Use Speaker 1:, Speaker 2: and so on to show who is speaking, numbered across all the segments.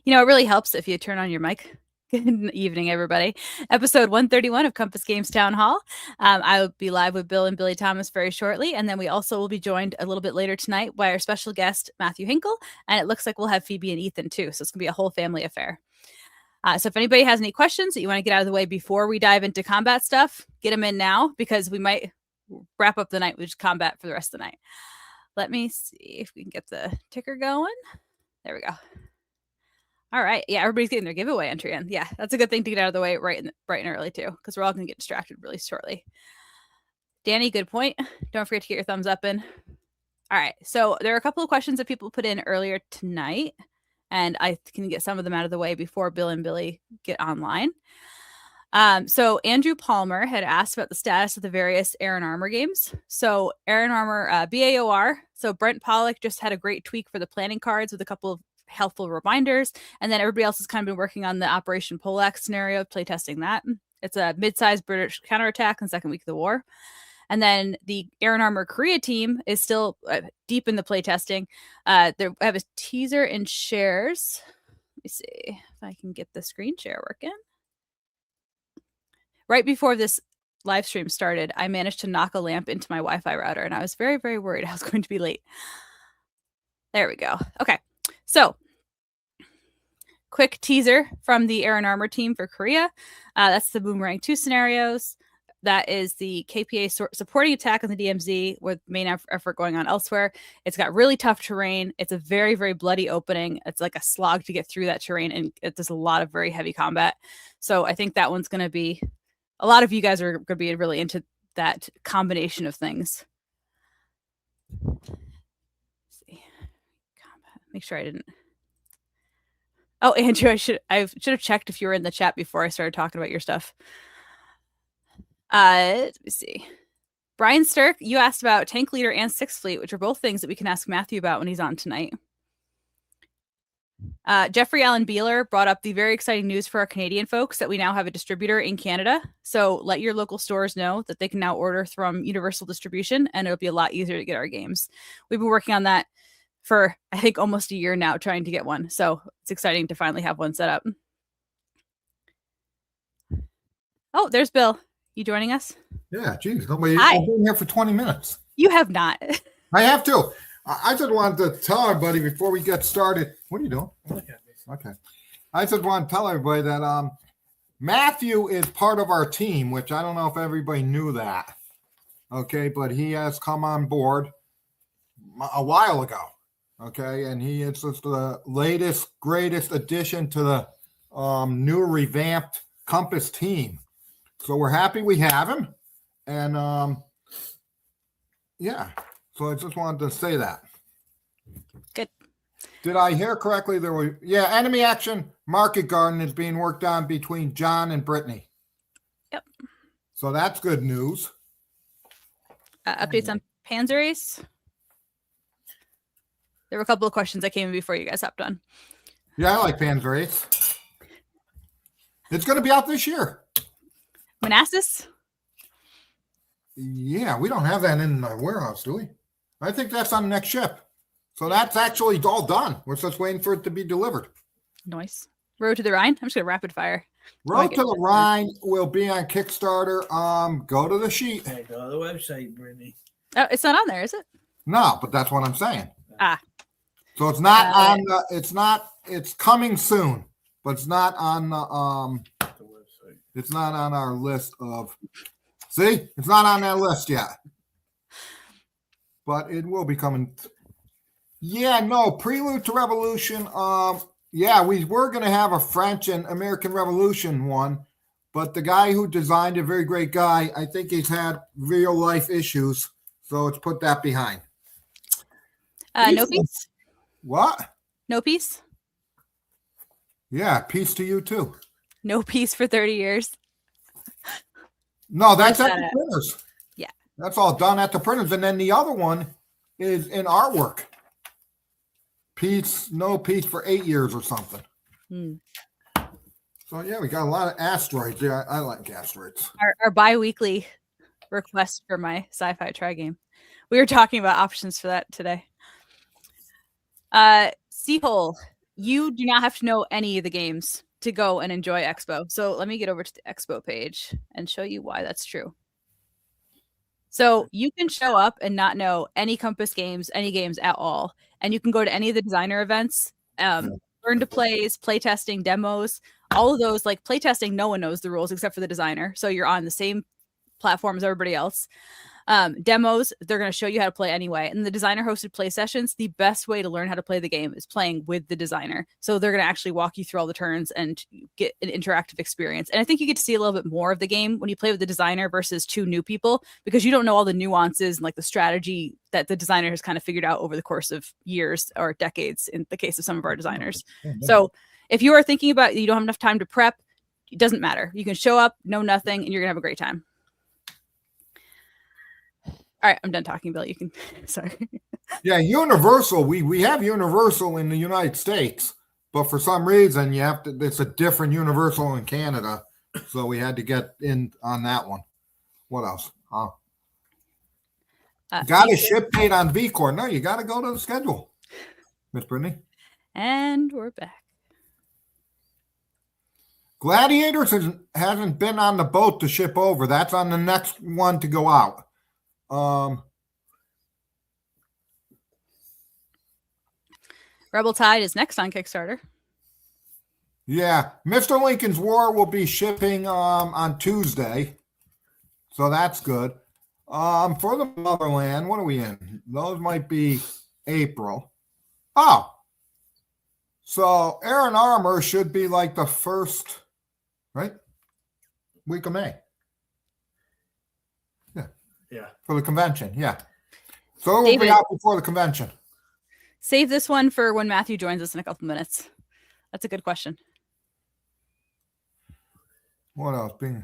Speaker 1: It really helps if you turn on your mic. Good evening, everybody. Episode 131 of Compass Games Town Hall. I will be live with Bill and Billy Thomas very shortly, and then we also will be joined a little bit later tonight by our special guest, Mathew Hinkle, and it looks like we'll have Phoebe and Ethan too, so it's going to be a whole family affair. So if anybody has any questions that you want to get out of the way before we dive into combat stuff, get them in now, because we might wrap up the night with combat for the rest of the night. Let me see if we can get the ticker going. There we go. All right. Yeah, everybody's getting their giveaway entry in. Yeah, that's a good thing to get out of the way bright and early too, because we're all going to get distracted really shortly. Danny, good point. Don't forget to get your thumbs up in. All right. So there are a couple of questions that people put in earlier tonight, and I can get some of them out of the way before Bill and Billy get online. So Andrew Palmer had asked about the status of the various Air and Armor games. So Air and Armor, BAOR. So Brent Pollock just had a great tweak for the planning cards with a couple of helpful reminders. And then everybody else has kind of been working on the Operation Polax scenario, playtesting that. It's a mid-sized British counterattack in the second week of the war. And then the Air and Armor Korea team is still deep in the playtesting. I have a teaser in shares. Let me see if I can get the screen share working. Right before this live stream started, I managed to knock a lamp into my Wi-Fi router, and I was very, very worried I was going to be late. There we go. Okay, so quick teaser from the Air and Armor team for Korea. That's the Boomerang 2 scenarios. That is the KPA supporting attack on the DMZ with main effort going on elsewhere. It's got really tough terrain. It's a very, very bloody opening. It's like a slog to get through that terrain, and it does a lot of very heavy combat. So I think that one's going to be... A lot of you guys are going to be really into that combination of things. Let's see. Make sure I didn't. Oh, Andrew, I should have checked if you were in the chat before I started talking about your stuff. Let me see. Brian Stirk, you asked about Tank Leader and Sixth Fleet, which are both things that we can ask Matthew about when he's on tonight. Jeffrey Allen Beeler brought up the very exciting news for our Canadian folks that we now have a distributor in Canada. So let your local stores know that they can now order from Universal Distribution, and it'll be a lot easier to get our games. We've been working on that for, I think, almost a year now, trying to get one. So it's exciting to finally have one set up. Oh, there's Bill. You joining us?
Speaker 2: Yeah, geez. Nobody. I've been here for 20 minutes.
Speaker 1: You have not.
Speaker 2: I have to. I just wanted to tell everybody before we get started. What are you doing? Okay. I just want to tell everybody that Matthew is part of our team, which I don't know if everybody knew that. Okay, but he has come on board a while ago. Okay, and he is just the latest, greatest addition to the new revamped Compass team. So we're happy we have him. And yeah. So I just wanted to say that.
Speaker 1: Good.
Speaker 2: Did I hear correctly? Enemy action market garden is being worked on between John and Brittany.
Speaker 1: Yep.
Speaker 2: So that's good news.
Speaker 1: Updates on Panzer Ace. There were a couple of questions that came in before you guys hopped on.
Speaker 2: Yeah, I like Panzer Ace. It's going to be out this year.
Speaker 1: Manassas?
Speaker 2: Yeah, we don't have that in the warehouse, do we? I think that's on the next ship. So that's actually all done. We're just waiting for it to be delivered.
Speaker 1: Nice. Road to the Rhine? I'm just going to rapid fire.
Speaker 2: Road to the Rhine will be on Kickstarter. Go to the sheet.
Speaker 3: Hey, go to the website, Brittany.
Speaker 1: Oh, it's not on there, is it?
Speaker 2: No, but that's what I'm saying. So it's not on the, it's coming soon, but it's not on the website. It's not on our list of, see, it's not on that list yet. But it will be coming. Yeah, no, Prelude to Revolution. Yeah, we were going to have a French and American Revolution one, but the guy who designed it, very great guy, I think he's had real life issues, so let's put that behind.
Speaker 1: No peace?
Speaker 2: What?
Speaker 1: No peace?
Speaker 2: Yeah, peace to you too.
Speaker 1: No peace for 30 years.
Speaker 2: No, that's at the printers.
Speaker 1: Yeah.
Speaker 2: That's all done at the printers. And then the other one is in artwork. Peace, no peace for 8 years or something. So, yeah, we got a lot of asteroids. Yeah, I like asteroids.
Speaker 1: Our bi-weekly request for my sci-fi try game. We were talking about options for that today. Seahole you do not have to know any of the games to go and enjoy Expo. So let me get over to the Expo page and show you why that's true. So you can show up and not know any Compass games, any games at all. And you can go to any of the designer events, learn to plays, play testing, demos, all of those. Like play testing, no one knows the rules except for the designer. So you're on the same platform as everybody else. Demos, they're going to show you how to play anyway. And the designer hosted play sessions, the best way to learn how to play the game is playing with the designer. So they're going to actually walk you through all the turns and get an interactive experience. And I think you get to see a little bit more of the game when you play with the designer versus two new people, because you don't know all the nuances and like the strategy that the designer has kind of figured out over the course of years or decades in the case of some of our designers. So if you are thinking about you don't have enough time to prep, it doesn't matter. You can show up, know nothing, and you're going to have a great time. All right, I'm done talking, Bill. You can, sorry.
Speaker 2: Yeah, Universal. We have Universal in the United States, but for some reason you have to. It's a different Universal in Canada, so we had to get in on that one. What else? Got a ship date on VCore. No, you got to go to the schedule, Miss Brittany.
Speaker 1: And we're back.
Speaker 2: Gladiators hasn't been on the boat to ship over. That's on the next one to go out.
Speaker 1: Rebel Tide is next on Kickstarter.
Speaker 2: Yeah, Mr. Lincoln's War will be shipping on Tuesday, so that's good. For the Motherland, what are we in? Those might be April. Oh, so Aaron Armour should be like the first, right? Week of May.
Speaker 3: Yeah.
Speaker 2: For the convention, yeah. So it will
Speaker 1: David,
Speaker 2: be out before the convention.
Speaker 1: Save this one for when Matthew joins us in a couple minutes. That's a good question.
Speaker 2: What else? Yeah,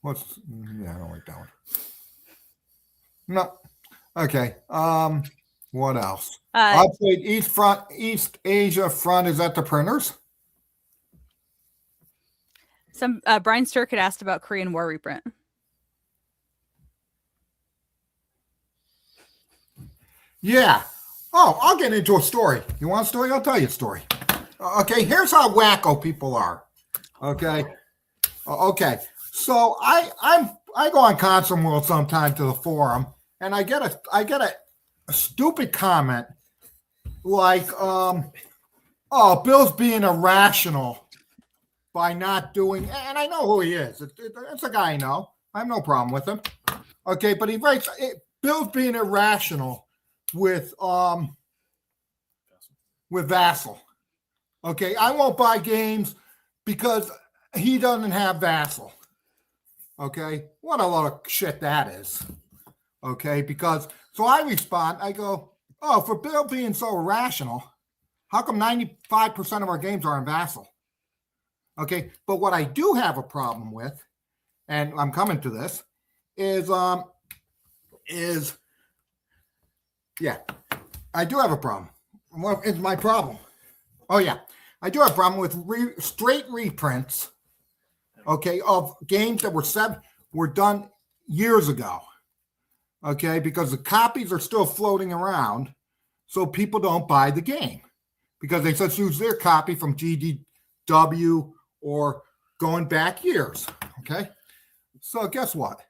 Speaker 2: I don't like that one. No. Okay. What else? Update East Asia front is at the printers.
Speaker 1: Some Brian Sturk had asked about Korean War reprint.
Speaker 2: Yeah. Oh, I'll get into a story. You want a story? I'll tell you a story. Okay, here's how wacko people are. Okay. Okay. So I go on Console World sometime to the forum, and I get a stupid comment like, oh, Bill's being irrational by not doing, and I know who he is. It's a guy I know. I have no problem with him. Okay, but he writes, Bill's being irrational with Vassal. Okay, I won't buy games because he doesn't have Vassal. Okay, what a lot of shit that is. Okay, because, so I respond, I go, oh, for Bill being so irrational, how come 95% of our games are in Vassal? Okay, but what I do have a problem with, and I'm coming to this, is yeah, I do have a problem. What is my problem? Oh yeah, I do have a problem with straight reprints, okay, of games that were done years ago, okay, because the copies are still floating around, so people don't buy the game because they just use their copy from GDW or going back years, okay? So guess what?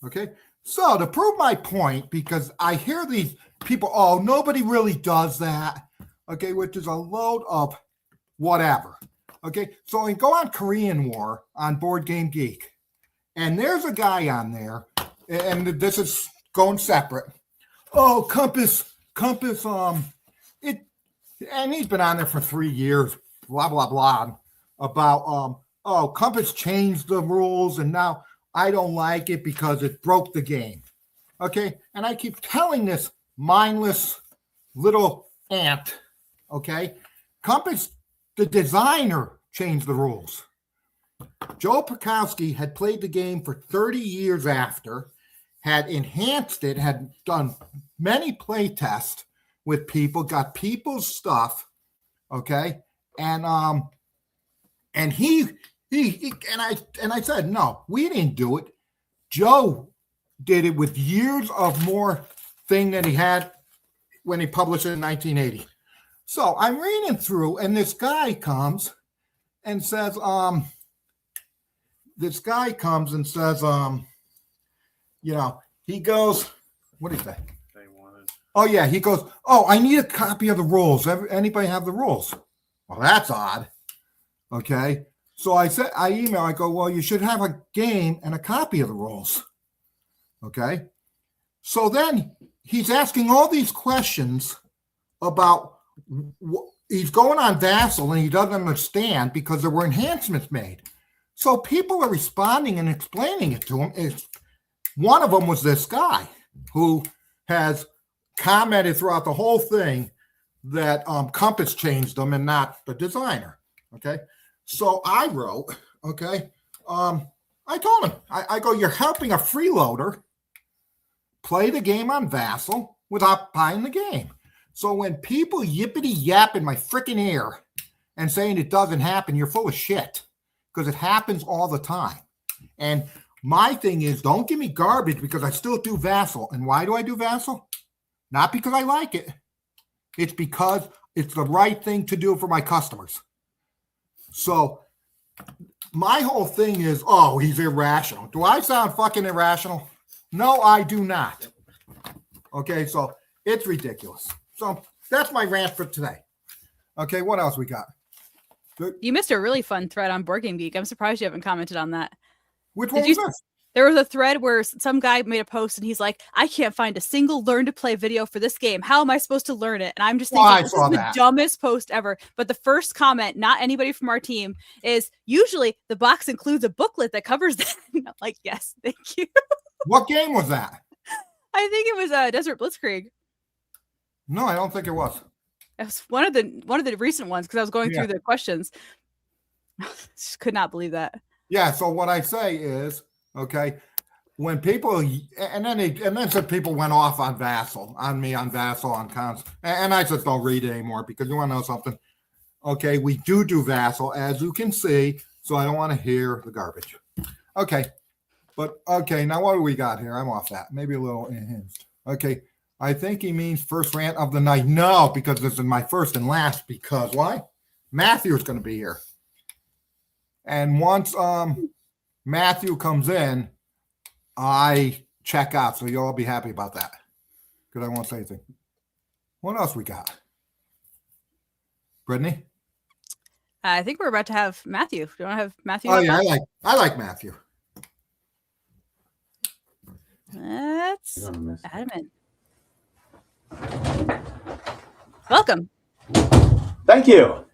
Speaker 2: Okay, so to prove my point, because I hear these people, oh, nobody really does that, okay, which is a load of whatever, okay? So I go on Korean War on Board Game Geek, and there's a guy on there, and this is going separate. Oh, Compass, and he's been on there for 3 years, blah, blah, blah, about, oh, Compass changed the rules, and now I don't like it because it broke the game. Okay, and I keep telling this mindless little ant, okay, Compass, the designer, changed the rules. Joe Pekowski had played the game for 30 years after, had enhanced it, had done many play tests with people, got people's stuff, okay, and he and I said, no, we didn't do it. Joe did it with years of more thing that he had when he published it in 1980. So I'm reading through, and this guy comes and says, he goes, what do you say? Oh, yeah. He goes, oh, I need a copy of the rules. Anybody have the rules? Well, that's odd. Okay. So I go, well, you should have a game and a copy of the rules. Okay. So then he's asking all these questions about, he's going on Vassal and he doesn't understand because there were enhancements made. So people are responding and explaining it to him. One of them was this guy who has commented throughout the whole thing that Compass changed them and not the designer. Okay. So I wrote, okay, I told him, I go, you're helping a freeloader play the game on Vassal without buying the game. So when people yippity yap in my freaking ear and saying it doesn't happen, you're full of shit because it happens all the time. And my thing is, don't give me garbage because I still do Vassal. And why do I do Vassal? Not because I like it. It's because it's the right thing to do for my customers. So my whole thing is, oh, he's irrational. Do I sound fucking irrational? No, I do not. Okay, so it's ridiculous. So that's my rant for today. Okay, what else we got? Good.
Speaker 1: You missed a really fun thread on Board Game Geek. I'm surprised you haven't commented on that.
Speaker 2: Which one was this?
Speaker 1: There was a thread where some guy made a post and he's like, I can't find a single learn to play video for this game. How am I supposed to learn it? And I'm just thinking, this is the dumbest post ever. But the first comment, not anybody from our team, is usually the box includes a booklet that covers that. And I'm like, yes, thank you.
Speaker 2: What game was that?
Speaker 1: I think it was Desert Blitzkrieg.
Speaker 2: No, I don't think it was.
Speaker 1: It was one of the recent ones because I was going through the questions. Just could not believe that.
Speaker 2: Yeah. So what I say is, okay, when people and then some people went off on Vassal, on me, on Vassal, on cons, and I just don't read it anymore because you want to know something. Okay, we do Vassal, as you can see, so I don't want to hear the garbage. Okay. But, okay, now what do we got here? I'm off that. Maybe a little enhanced. Okay, I think he means first rant of the night. No, because this is my first and last. Because why? Matthew's going to be here. And once Mathew comes in, I check out. So you'll all be happy about that. Because I won't say anything. What else we got? Brittany?
Speaker 1: I think we're about to have Mathew. Do you want to have Mathew?
Speaker 2: Oh, yeah, I like Mathew.
Speaker 1: That's adamant. Welcome.
Speaker 4: Thank you.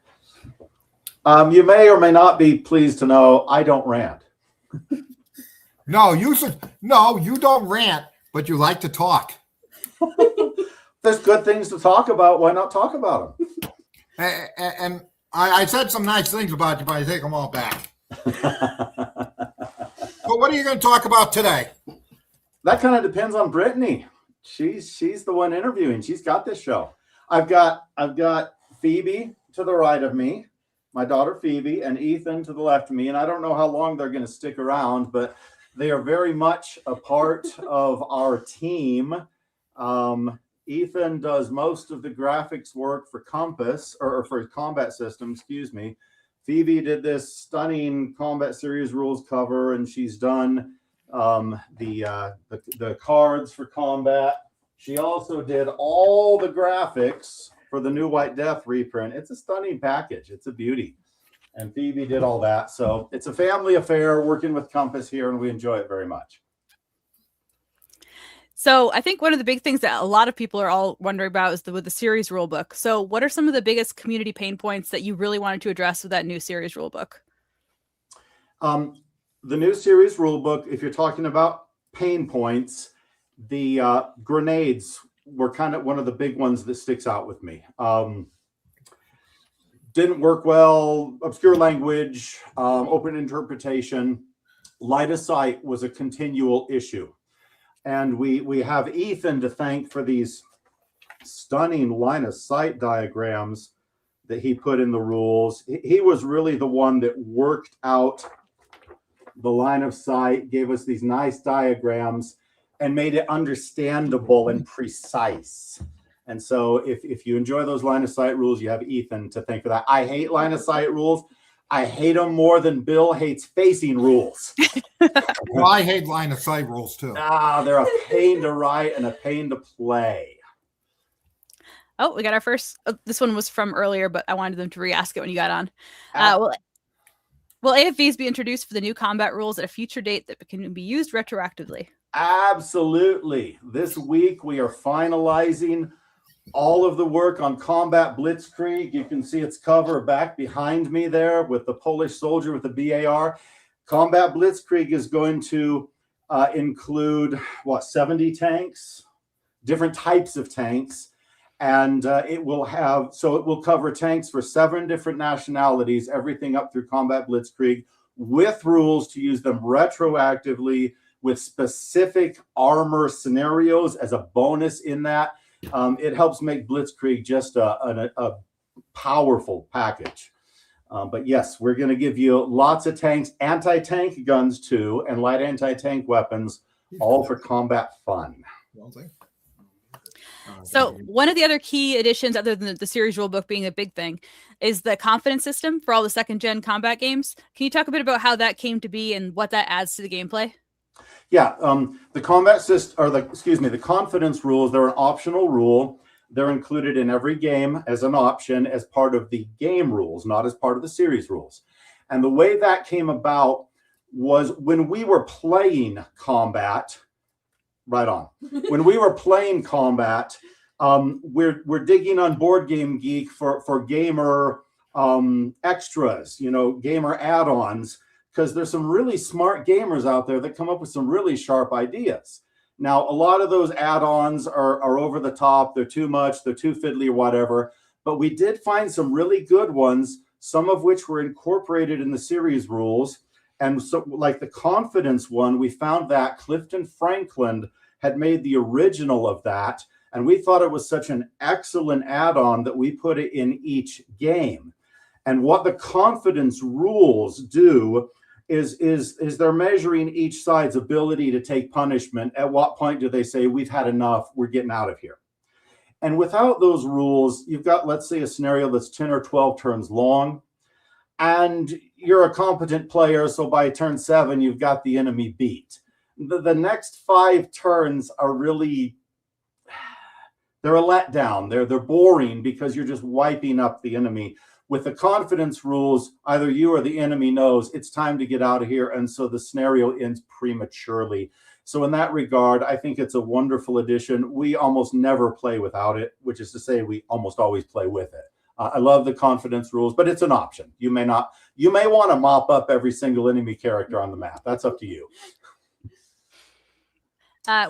Speaker 4: You may or may not be pleased to know I don't rant.
Speaker 2: No, you don't rant, but you like to talk.
Speaker 4: There's good things to talk about. Why not talk about them?
Speaker 2: And I said some nice things about you, but I take them all back. But what are you going to talk about today?
Speaker 4: That kind of depends on Brittany. She's the one interviewing. She's got this show. I've got Phoebe to the right of me, my daughter Phoebe, and Ethan to the left of me. And I don't know how long they're going to stick around, but they are very much a part of our team. Ethan does most of the graphics work for Compass or for Combat System, excuse me. Phoebe did this stunning Combat Series rules cover, and she's done the cards for Combat. She also did all the graphics for the new White Death reprint. It's a stunning package. It's a beauty. And Phoebe did all that. So it's a family affair working with Compass here, and we enjoy it very much.
Speaker 1: So I think one of the big things that a lot of people are all wondering about is with the series rulebook. So what are some of the biggest community pain points that you really wanted to address with that new series rulebook?
Speaker 4: The new series rulebook, if you're talking about pain points, the grenades were kind of one of the big ones that sticks out with me. Didn't work well, obscure language, open interpretation. Light of sight was a continual issue. And we have Ethan to thank for these stunning line of sight diagrams that he put in the rules. He was really the one that worked out the line of sight, gave us these nice diagrams, and made it understandable and precise. And so if you enjoy those line of sight rules, you have Ethan to thank for that. I hate line of sight rules. I hate them more than Bill hates facing rules.
Speaker 2: Well, I hate line of sight rules too.
Speaker 4: They're a pain to write and a pain to play.
Speaker 1: Oh, we got our first. Oh, this one was from earlier, but I wanted them to re-ask it when you got on. Will AFVs be introduced for the new combat rules at a future date that can be used retroactively?
Speaker 4: Absolutely. This week we are finalizing all of the work on Combat Blitzkrieg. You can see its cover back behind me there with the Polish soldier with the BAR. Combat Blitzkrieg is going to include, 70 tanks, different types of tanks. And it will cover tanks for 7 different nationalities, everything up through Combat Blitzkrieg, with rules to use them retroactively with specific armor scenarios as a bonus in that. It helps make Blitzkrieg just a powerful package. But yes, we're going to give you lots of tanks, anti-tank guns too, and light anti-tank weapons, all for combat fun.
Speaker 1: So one of the other key additions, other than the series rulebook being a big thing, is the confidence system for all the second-gen combat games. Can you talk a bit about how that came to be and what that adds to the gameplay?
Speaker 4: Yeah, the combat system, or the confidence rules, they're an optional rule. They're included in every game as an option as part of the game rules, not as part of the series rules. And the way that came about was when we were playing combat. Right on. When we were playing combat, we're digging on Board Game Geek for gamer extras, gamer add-ons, because there's some really smart gamers out there that come up with some really sharp ideas. Now, a lot of those add-ons are over the top. They're too much. They're too fiddly or whatever. But we did find some really good ones, some of which were incorporated in the series rules. And so, like the confidence one, we found that Clifton Franklin had made the original of that. And we thought it was such an excellent add-on that we put it in each game. And what the confidence rules do is they're measuring each side's ability to take punishment. At what point do they say, we've had enough, we're getting out of here? And without those rules, you've got, let's say, a scenario that's 10 or 12 turns long. And you're a competent player, so by turn 7, you've got the enemy beat. The next 5 turns are really, they're a letdown. They're boring because you're just wiping up the enemy. With the confidence rules, either you or the enemy knows it's time to get out of here, and so the scenario ends prematurely. So in that regard, I think it's a wonderful addition. We almost never play without it, which is to say we almost always play with it. I love the confidence rules, but it's an option. You may not. You may want to mop up every single enemy character on the map. That's up to you.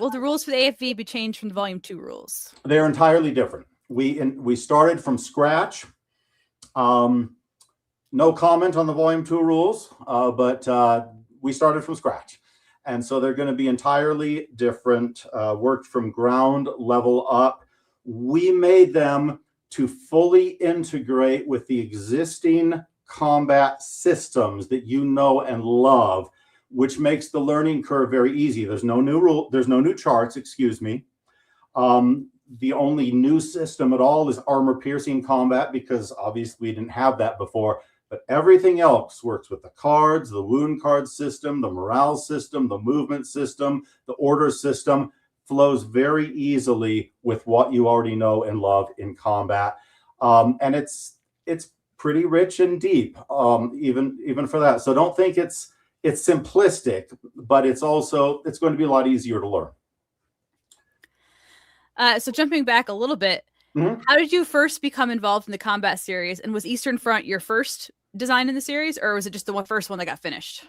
Speaker 1: Will the rules for the AFV be changed from the Volume 2 rules?
Speaker 4: They're entirely different. We started from scratch. No comment on the Volume 2 rules, but we started from scratch. And so they're going to be entirely different, worked from ground level up. We made them to fully integrate with the existing combat systems that you know and love, which makes the learning curve very easy. There's no new charts, excuse me. The only new system at all is armor piercing combat, because obviously we didn't have that before. But everything else works with the cards, the wound card system, the morale system, the movement system, the order system, flows very easily with what you already know and love in combat. And it's pretty rich and deep, even for that. So don't think it's simplistic, but it's going to be a lot easier to learn.
Speaker 1: So jumping back a little bit, how did you first become involved in the combat series? And was Eastern Front your first design in the series, or was it just the first one that got finished?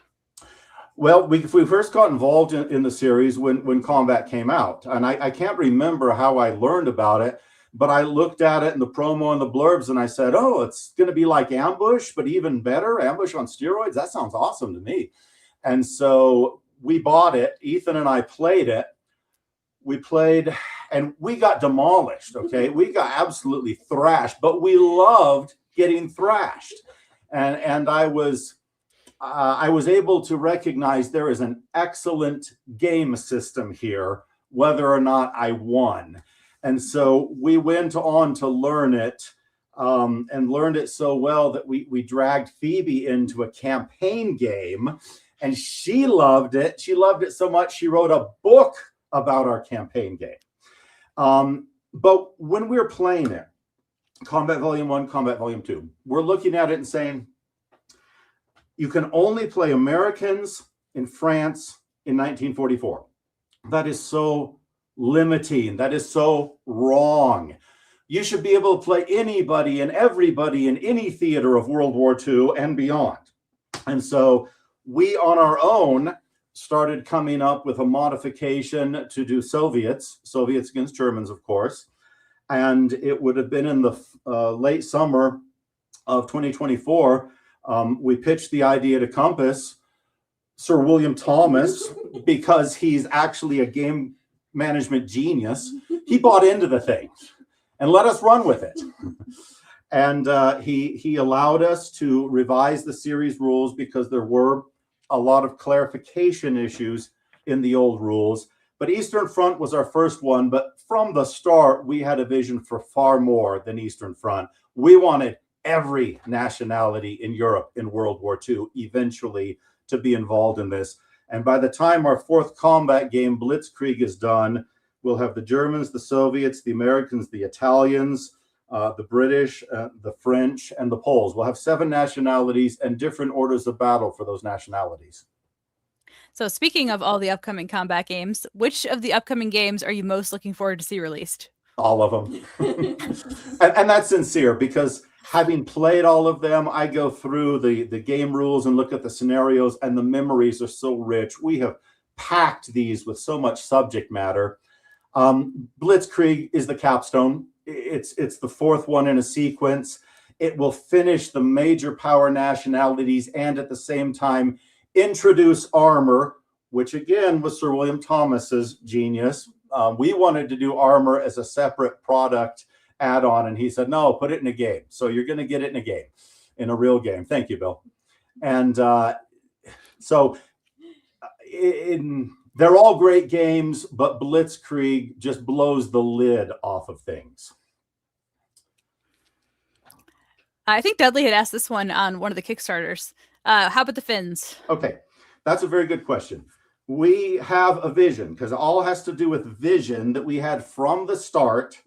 Speaker 4: Well, we first got involved in the series when combat came out. And I can't remember how I learned about it, but I looked at it in the promo and the blurbs and I said, oh, it's going to be like Ambush, but even better, Ambush on steroids. That sounds awesome to me. And so we bought it. Ethan and I played it. We played and we got demolished. Okay. We got absolutely thrashed, but we loved getting thrashed. And I was able to recognize there is an excellent game system here, whether or not I won. And so we went on to learn it, and learned it so well that we dragged Phoebe into a campaign game, and she loved it. She loved it so much she wrote a book about our campaign game. But when we're playing it, Combat Volume 1, Combat Volume 2, we're looking at it and saying, you can only play Americans in France in 1944. That is so limiting. That is so wrong. You should be able to play anybody and everybody in any theater of World War II and beyond. And so we on our own started coming up with a modification to do Soviets against Germans, of course. And it would have been in the late summer of 2024. We pitched the idea to Compass, Sir William Thomas, because he's actually a game management genius. He bought into the thing and let us run with it. And he allowed us to revise the series rules because there were a lot of clarification issues in the old rules. But Eastern Front was our first one, but from the start, we had a vision for far more than Eastern Front. We wanted every nationality in Europe in World War II eventually to be involved in this. And by the time our fourth combat game, Blitzkrieg, is done, we'll have the Germans, the Soviets, the Americans, the Italians, the British, the French, and the Poles. We'll have 7 nationalities and different orders of battle for those nationalities.
Speaker 1: So speaking of all the upcoming combat games, which of the upcoming games are you most looking forward to see released?
Speaker 4: All of them. and that's sincere, because having played all of them, I go through the game rules and look at the scenarios, and the memories are so rich. We have packed these with so much subject matter. Blitzkrieg is the capstone. It's the 4th one in a sequence. It will finish the major power nationalities and at the same time introduce armor, which again was Sir William Thomas's genius. We wanted to do armor as a separate product add-on, and he said, no, put it in a game. So you're going to get it in a game, in a real game. Thank you, Bill. And they're all great games, but Blitzkrieg just blows the lid off of things.
Speaker 1: I think Dudley had asked this one on one of the Kickstarters. How about the Finns?
Speaker 4: Okay, that's a very good question. We have a vision, because it all has to do with vision that we had from the start.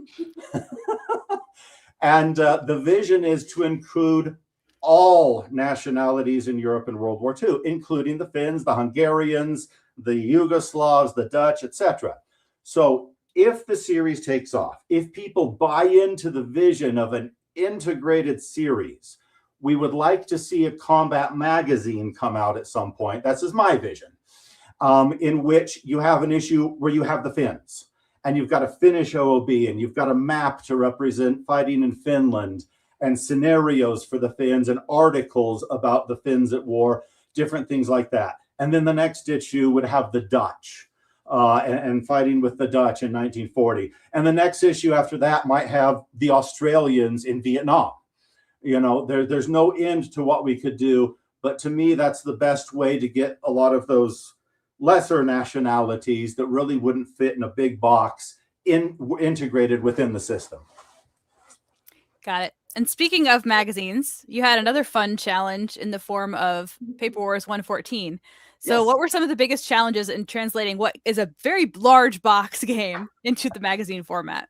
Speaker 4: And the vision is to include all nationalities in Europe in World War II, including the Finns, the Hungarians, the Yugoslavs, the Dutch, etc. So if the series takes off, if people buy into the vision of an integrated series, we would like to see a combat magazine come out at some point. That's just my vision, in which you have an issue where you have the Finns, and you've got a Finnish OOB, and you've got a map to represent fighting in Finland, and scenarios for the Finns, and articles about the Finns at war, different things like that. And then the next issue would have the Dutch and fighting with the Dutch in 1940. And the next issue after that might have the Australians in Vietnam. You know, there's no end to what we could do. But to me, that's the best way to get a lot of those lesser nationalities that really wouldn't fit in a big box integrated within the system.
Speaker 1: Got it. And speaking of magazines, you had another fun challenge in the form of Paper Wars 114. So
Speaker 4: Yes.
Speaker 1: What were some of the biggest challenges in translating what is a very large box game into the magazine format?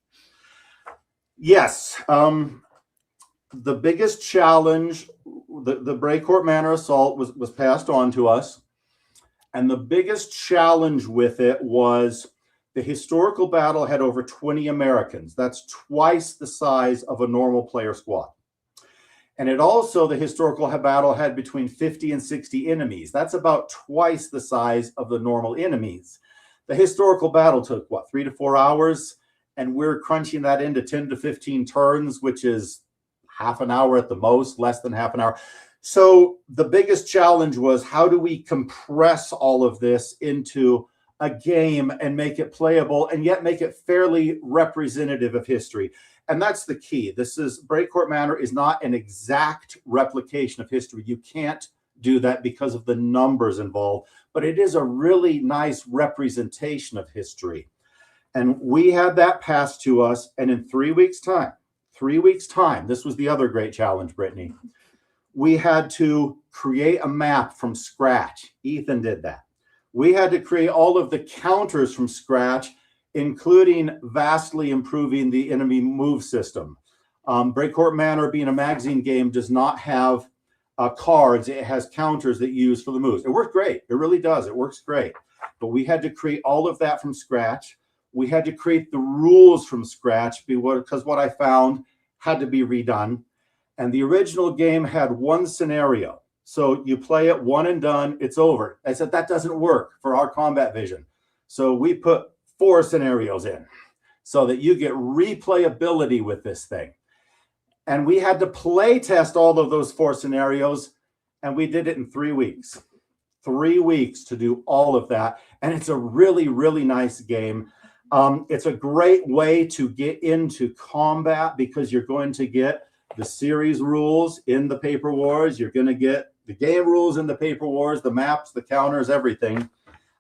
Speaker 4: Yes. The biggest challenge, the Brecourt Manor Assault was passed on to us. And the biggest challenge with it was the historical battle had over 20 Americans. That's twice the size of a normal player squad. And it also, the historical battle had between 50 and 60 enemies. That's about twice the size of the normal enemies. The historical battle took, 3 to 4 hours? And we're crunching that into 10 to 15 turns, which is half an hour at the most, less than half an hour. So the biggest challenge was, how do we compress all of this into a game and make it playable and yet make it fairly representative of history? And that's the key. Brecourt Manor is not an exact replication of history. You can't do that because of the numbers involved, but it is a really nice representation of history. And we had that passed to us. And in 3 weeks' time, this was the other great challenge, Brittany. We had to create a map from scratch. Ethan did that. We had to create all of the counters from scratch, including vastly improving the enemy move system. Breakcourt Manor, being a magazine game, does not have cards. It has counters that you use for the moves. It worked great. It really does. It works great. But we had to create all of that from scratch. We had to create the rules from scratch because what I found had to be redone. And the original game had one scenario. So you play it, one and done, it's over. I said, that doesn't work for our combat vision. So we put 4 scenarios in so that you get replayability with this thing. And we had to play test all of those 4 scenarios, and we did it in 3 weeks. 3 weeks to do all of that. And it's a really, really nice game. It's a great way to get into combat because you're going to get the series rules in the Paper Wars. You're going to get the game rules in the Paper Wars, the maps, the counters, everything,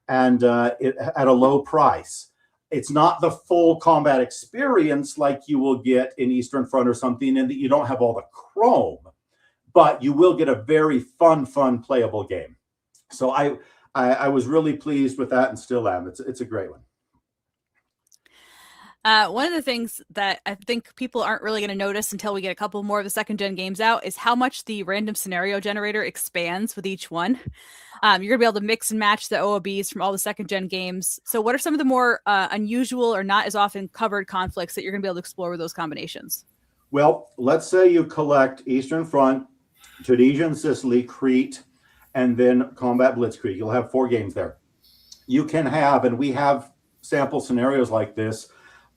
Speaker 4: and it at a low price. It's not the full combat experience like you will get in Eastern Front or something, in that you don't have all the chrome, but you will get a very fun playable game. So I was really pleased with that and still am. It's a great one.
Speaker 1: One of the things that I think people aren't really going to notice until we get a couple more of the second gen games out is how much the random scenario generator expands with each one. You're going to be able to mix and match the OOBs from all the second gen games. So what are some of the more unusual or not as often covered conflicts that you're going to be able to explore with those combinations?
Speaker 4: Well, let's say you collect Eastern Front, Tunisia and Sicily, Crete, and then Combat Blitzkrieg. You'll have 4 games there. You can have, and we have sample scenarios like this,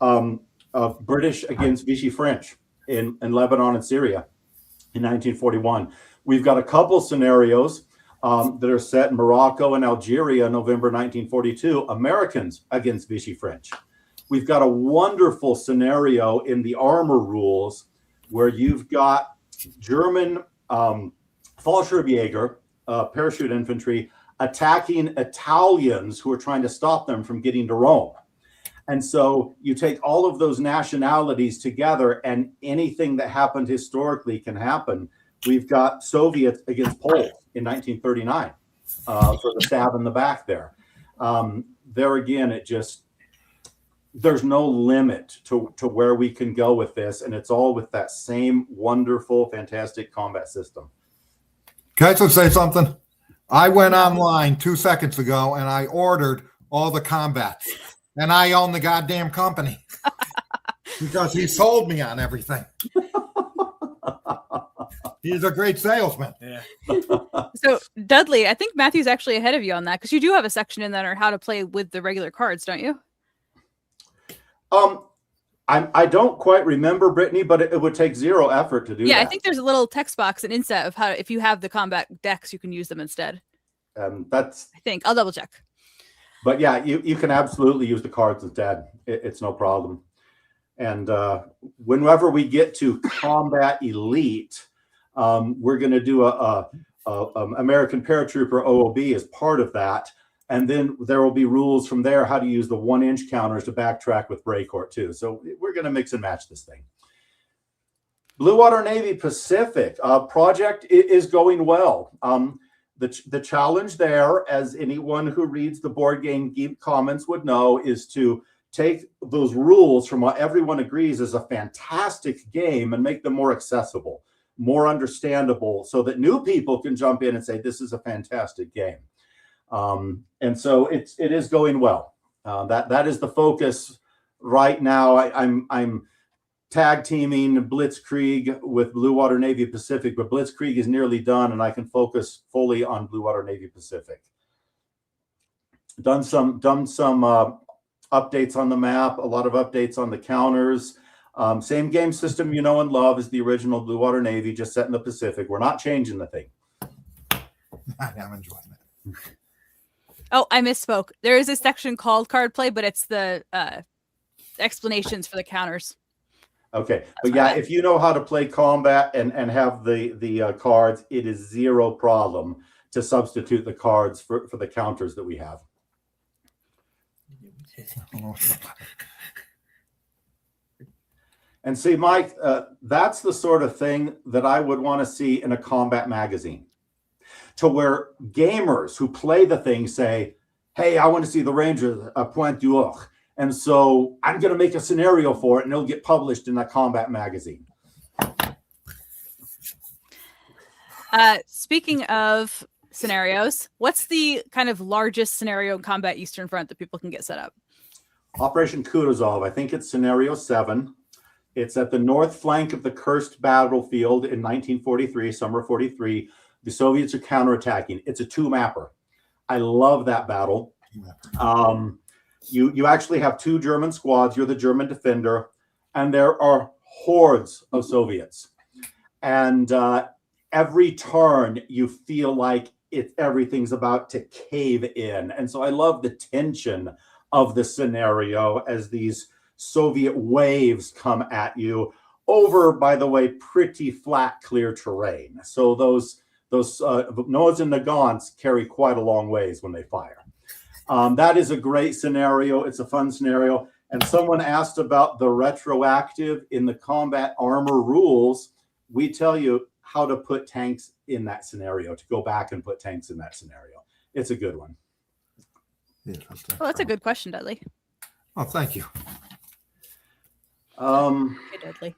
Speaker 4: of British against Vichy French in Lebanon and Syria in 1941. We've got a couple scenarios that are set in Morocco and Algeria, November 1942, Americans against Vichy French. We've got a wonderful scenario in the armor rules where you've got German Fallschirmjäger, parachute infantry, attacking Italians who are trying to stop them from getting to Rome. And so you take all of those nationalities together, and anything that happened historically can happen. We've got Soviets against Poles in 1939 for the stab in the back there. There again, there's no limit to where we can go with this, and it's all with that same wonderful, fantastic combat system.
Speaker 2: Can I just say something? I went online 2 seconds ago and I ordered all the combats. And I own the goddamn company because he sold me on everything. He's a great salesman.
Speaker 3: Yeah.
Speaker 1: So Dudley, I think Matthew's actually ahead of you on that because you do have a section in there on how to play with the regular cards, don't you?
Speaker 4: I don't quite remember, Brittany, but it would take 0 effort to do that.
Speaker 1: Yeah, I think there's a little text box and inset of how, if you have the combat decks, you can use them instead. I think I'll double check.
Speaker 4: But yeah, you can absolutely use the cards instead. It's no problem. And whenever we get to Combat Elite, we're going to do a American Paratrooper OOB as part of that. And then there will be rules from there how to use the 1-inch counters to backtrack with Breakcourt too. So we're going to mix and match this thing. Blue Water Navy Pacific project is going well. The challenge there, as anyone who reads the Board Game Geek comments would know, is to take those rules from what everyone agrees is a fantastic game and make them more accessible, more understandable, so that new people can jump in and say, this is a fantastic game. And so it is going well. That is the focus right now. I'm tag teaming Blitzkrieg with Blue Water Navy Pacific, but Blitzkrieg is nearly done and I can focus fully on Blue Water Navy Pacific. Done some updates on the map, a lot of updates on the counters. Same game system you know and love as the original Blue Water Navy, just set in the Pacific. We're not changing the thing.
Speaker 2: I'm enjoying it.
Speaker 1: Oh, I misspoke. There is a section called card play, but it's the explanations for the counters.
Speaker 4: Okay, but yeah, if you know how to play combat and have the cards, it is 0 problem to substitute the cards for the counters that we have. And see, Mike, that's the sort of thing that I would want to see in a combat magazine, to where gamers who play the thing say, hey, I want to see the Rangers Pointe du Hoc. And so I'm going to make a scenario for it, and it'll get published in that combat magazine.
Speaker 1: Speaking of scenarios, what's the kind of largest scenario in Combat Eastern Front that people can get set up?
Speaker 4: Operation Kutuzov, I think it's scenario 7. It's at the north flank of the Kursk battlefield in 1943, summer 43. The Soviets are counterattacking. It's a 2-mapper. I love that battle. You actually have 2 German squads. You're the German defender, and there are hordes of Soviets. And every turn, you feel like everything's about to cave in. And so I love the tension of the scenario as these Soviet waves come at you over, by the way, pretty flat, clear terrain. So those Noahs and Nagants carry quite a long ways when they fire. That is a great scenario. It's a fun scenario. And someone asked about the retroactive in the combat armor rules. We tell you how to put tanks in that scenario, to go back and put tanks in that scenario. It's a good one.
Speaker 2: Yeah,
Speaker 1: Well, that's a good question, Dudley.
Speaker 2: Oh, thank you.
Speaker 1: Okay, Dudley.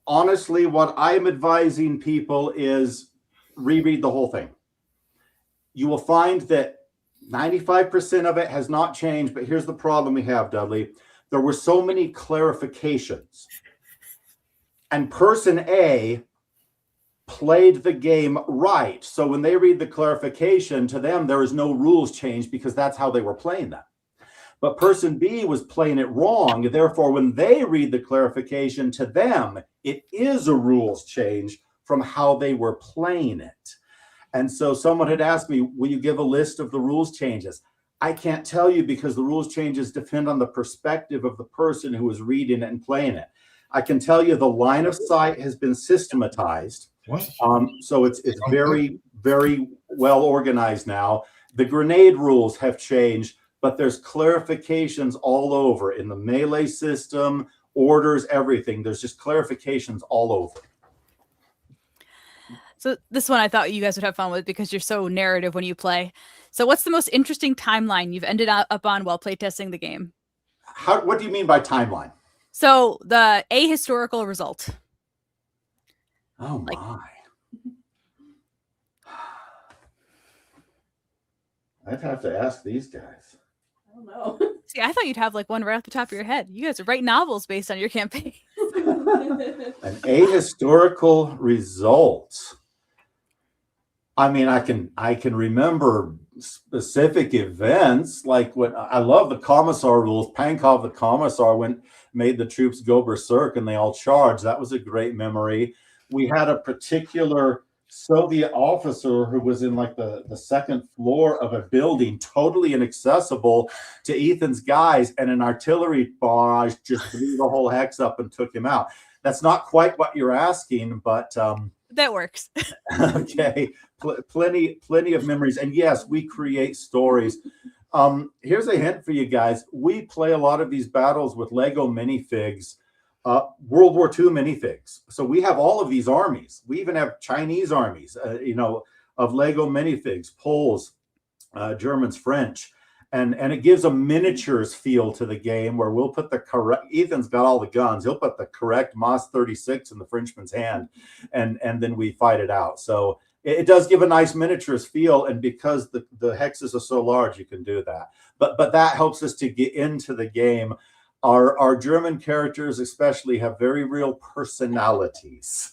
Speaker 4: Honestly, what I'm advising people is reread the whole thing. You will find that 95% of it has not changed, but here's the problem we have, Dudley. There were so many clarifications. And person A played the game right. So when they read the clarification, to them, there is no rules change because that's how they were playing them. But person B was playing it wrong. Therefore, when they read the clarification, to them, it is a rules change from how they were playing it. And so someone had asked me, will you give a list of the rules changes? I can't tell you because the rules changes depend on the perspective of the person who is reading it and playing it. I can tell you the line of sight has been systematized.
Speaker 2: What?
Speaker 4: So it's very, very well organized now. The grenade rules have changed, but there's clarifications all over in the melee system, orders, everything. There's just clarifications all over.
Speaker 1: So this one I thought you guys would have fun with because you're so narrative when you play. So what's the most interesting timeline you've ended up on while playtesting the game?
Speaker 4: What do you mean by timeline?
Speaker 1: So the ahistorical result.
Speaker 4: Oh my. I'd have to ask these guys.
Speaker 5: I don't know.
Speaker 1: See, I thought you'd have like one right off the top of your head. You guys are writing novels based on your campaign.
Speaker 4: An ahistorical result. I mean, I can remember specific events, like when I love the Commissar rules. Pankov the Commissar made the troops go berserk and they all charged. That was a great memory. We had a particular Soviet officer who was in like the second floor of a building, totally inaccessible to Ethan's guys, and an artillery barrage just blew the whole hex up and took him out. That's not quite what you're asking, but
Speaker 1: That works.
Speaker 4: okay, plenty of memories. And yes, we create stories. Here's a hint for you guys. We play a lot of these battles with Lego minifigs, World War II minifigs. So we have all of these armies. We even have Chinese armies, of Lego minifigs, Poles, Germans, French. And it gives a miniatures feel to the game where we'll put the correct, Ethan's got all the guns. He'll put the correct Moss 36 in the Frenchman's hand, and then we fight it out. So it does give a nice miniatures feel. And because the hexes are so large, you can do that. But that helps us to get into the game. Our German characters especially have very real personalities.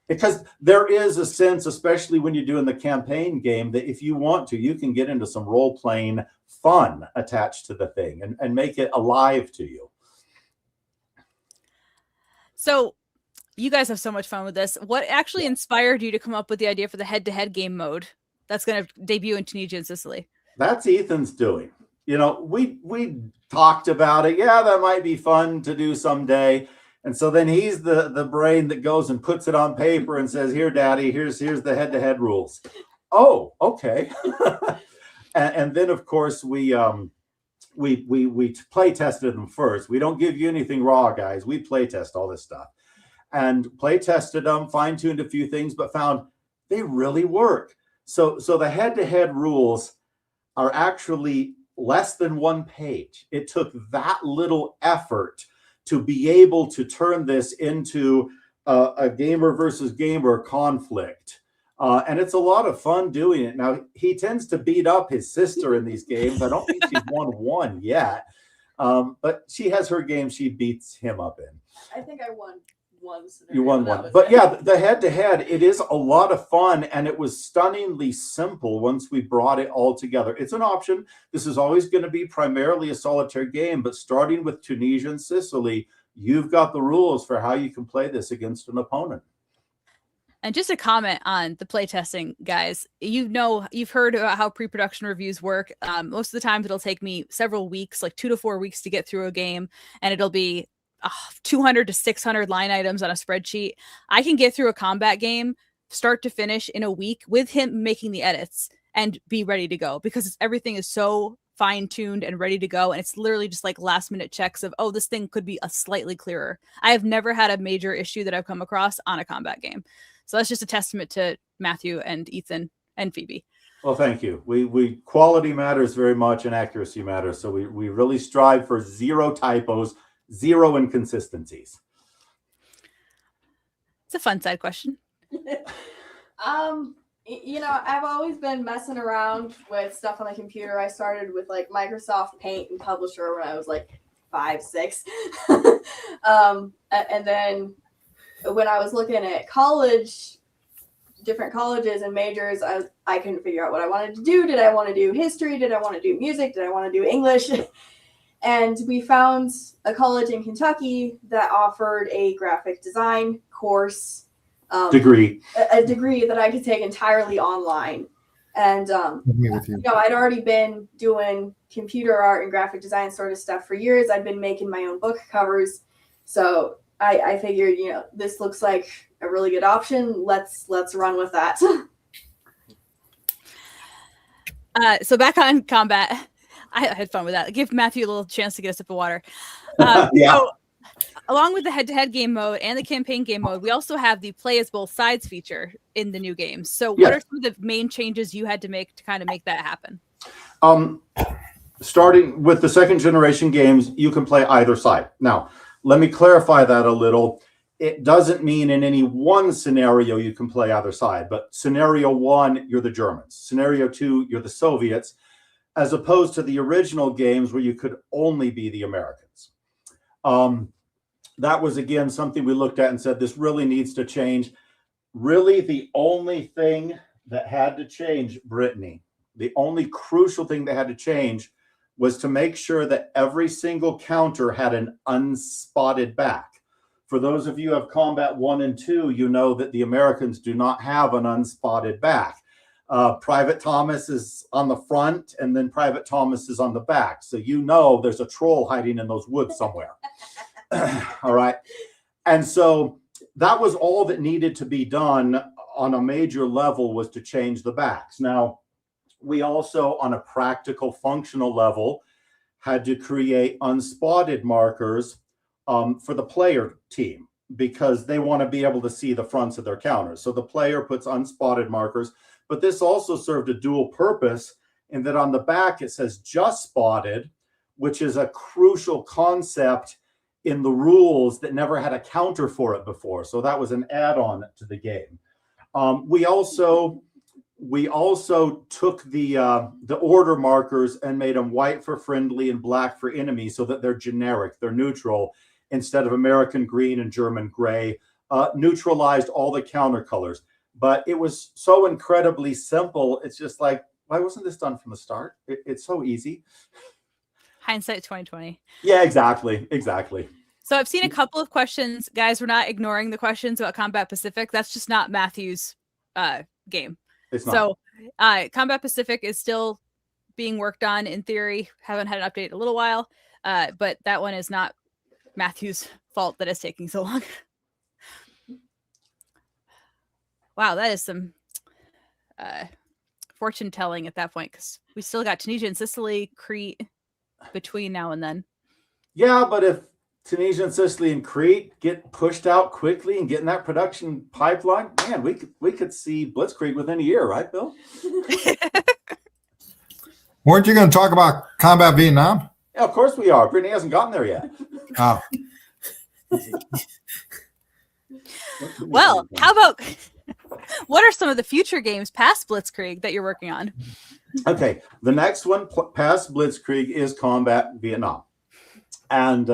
Speaker 4: Because there is a sense, especially when you're doing the campaign game, that if you want to, you can get into some role-playing fun attached to the thing and make it alive to you.
Speaker 1: So you guys have so much fun with this. What actually inspired you to come up with the idea for the head-to-head game mode that's going to debut in Tunisia and Sicily?
Speaker 4: That's Ethan's doing. We talked about it. Yeah, that might be fun to do someday. And so then he's the brain that goes and puts it on paper and says, here, Daddy, here's the head-to-head rules. Oh, okay. and then of course we play tested them first. We don't give you anything raw, guys. We play test all this stuff, and play tested them, fine tuned a few things, but found they really work. So the head-to-head rules are actually less than 1 page. It took that little effort to be able to turn this into a gamer versus gamer conflict. And it's a lot of fun doing it. Now, he tends to beat up his sister in these games. I don't think she's won one yet. But she has her game she beats him up in.
Speaker 5: I think I won one scenario.
Speaker 4: You won one. But yeah, the head-to-head, it is a lot of fun, and it was stunningly simple once we brought it all together. It's an option. This is always going to be primarily a solitaire game, but starting with Tunisia and Sicily, you've got the rules for how you can play this against an opponent.
Speaker 1: And just a comment on the playtesting, guys. You've heard about how pre-production reviews work. Most of the time, it'll take me several weeks, like 2 to 4 weeks, to get through a game, and it'll be 200 to 600 line items on a spreadsheet. I can get through a combat game start to finish in a week with him making the edits and be ready to go, because everything is so fine-tuned and ready to go, and it's literally just like last-minute checks of, oh, this thing could be a slightly clearer. I have never had a major issue that I've come across on a combat game. So that's just a testament to Matthew and Ethan and Phoebe.
Speaker 4: Well, thank you. We quality matters very much, and accuracy matters. So we really strive for 0 typos, 0 inconsistencies.
Speaker 1: It's a fun side question.
Speaker 5: I've always been messing around with stuff on the computer. I started with like Microsoft Paint and Publisher when I was like 5, 6. And then when I was looking at different colleges and majors, I couldn't figure out what I wanted to do. Did I want to do history? Did I want to do music? Did I want to do English? And we found a college in Kentucky that offered a graphic design course.
Speaker 4: Degree.
Speaker 5: A degree that I could take entirely online. And, I'd already been doing computer art and graphic design sort of stuff for years. I'd been making my own book covers. So I figured, this looks like a really good option. Let's run with that.
Speaker 1: So back on combat, I had fun with that. Give Matthew a little chance to get a sip of water.
Speaker 4: Yeah.
Speaker 1: So, along with the head-to-head game mode and the campaign game mode, we also have the play as both sides feature in the new games. So what are some of the main changes you had to make to kind of make that happen?
Speaker 4: Starting with the second generation games, you can play either side. Now, let me clarify that a little. It doesn't mean in any one scenario you can play either side, but scenario 1, you're the Germans. Scenario 2, you're the Soviets, as opposed to the original games where you could only be the Americans. That was, again, something we looked at and said, this really needs to change. Really, the only thing that had to change, Brittany, the only crucial thing that had to change was to make sure that every single counter had an unspotted back. For those of you who have Combat 1 and 2, you know that the Americans do not have an unspotted back. Private Thomas is on the front, and then Private Thomas is on the back. So there's a troll hiding in those woods somewhere. All right. And so that was all that needed to be done on a major level, was to change the backs. Now, we also, on a practical functional level, had to create unspotted markers for the player team, because they want to be able to see the fronts of their counters. So the player puts unspotted markers, but this also served a dual purpose in that on the back it says just spotted, which is a crucial concept in the rules that never had a counter for it before. So that was an add-on to the game. We also took the order markers and made them white for friendly and black for enemy, so that they're generic, they're neutral, instead of American green and German gray. Neutralized all the counter colors. But it was so incredibly simple. It's just like, why wasn't this done from the start? It's so easy.
Speaker 1: Hindsight 2020.
Speaker 4: Yeah, exactly.
Speaker 1: So I've seen a couple of questions. Guys, we're not ignoring the questions about Combat Pacific. That's just not Matthew's game.
Speaker 4: It's not.
Speaker 1: So Combat Pacific is still being worked on in theory. Haven't had an update in a little while. But that one is not Matthew's fault that it's taking so long. Wow, that is some fortune telling at that point? Because we still got Tunisia and Sicily, Crete between now and then.
Speaker 4: Yeah, but if Tunisia and Sicily and Crete get pushed out quickly and get in that production pipeline, man, we could see Blitzkrieg within a year, right, Bill?
Speaker 2: Weren't you going to talk about combat Vietnam?
Speaker 4: Yeah, of course we are. Brittany hasn't gotten there yet.
Speaker 2: Oh,
Speaker 1: Well, how about what are some of the future games past Blitzkrieg that you're working on?
Speaker 4: Okay, the next one past Blitzkrieg is Combat Vietnam. And